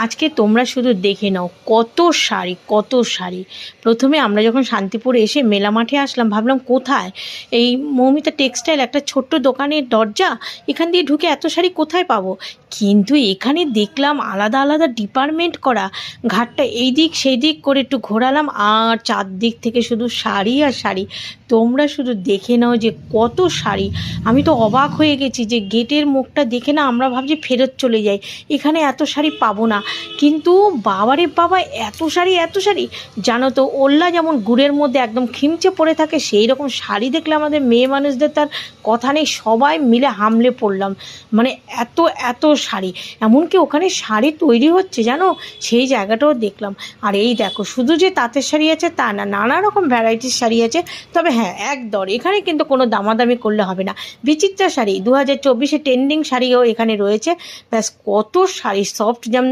আজকে তোমরা শুধু দেখে নাও কত শাড়ি কত শাড়ি। প্রথমে আমরা যখন শান্তিপুরে এসে মেলা মাঠে আসলাম, ভাবলাম কোথায় এই মৌমিতা টেক্সটাইল, একটা ছোট্ট দোকানের দরজা, এখান দিয়ে ঢুকে এত শাড়ি কোথায় পাবো। কিন্তু এখানে দেখলাম আলাদা আলাদা ডিপার্টমেন্ট করা, ঘাটটা এই দিক সেই দিক করে একটু ঘোরালাম, আর চারদিক থেকে শুধু শাড়ি আর শাড়ি। তোমরা শুধু দেখে নাও যে কত শাড়ি। আমি তো অবাক হয়ে গেছি যে গেটের মুখটা দেখে না আমরা ভাবছি ফেরত চলে যাই, এখানে এত শাড়ি পাবো না। কিন্তু বাবারে বাবা, এত শাড়ি এত শাড়ি। জানো তো, ওল্লা যেমন গুড়ের মধ্যে একদম খিমচে পড়ে থাকে, সেই রকম শাড়ি দেখলে আমাদের মেয়ে মানুষদের তার কথা নেই, সবাই মিলে হামলে পড়লাম। মানে এত এত শাড়ি, এমনকি ওখানে শাড়ি তৈরি হচ্ছে জানো, সেই জায়গাটাও দেখলাম। আর এই দেখো, শুধু যে তাঁতের শাড়ি আছে তা না, নানা রকম ভ্যারাইটির শাড়ি আছে। তবে হ্যাঁ, এক দর, এখানে কিন্তু কোনো দামাদামি করলে হবে না। বিচিত্রা শাড়ি 2024 ট্রেন্ডিং শাড়িও এখানে রয়েছে। ব্যাস, কত শাড়ি, সফট জাম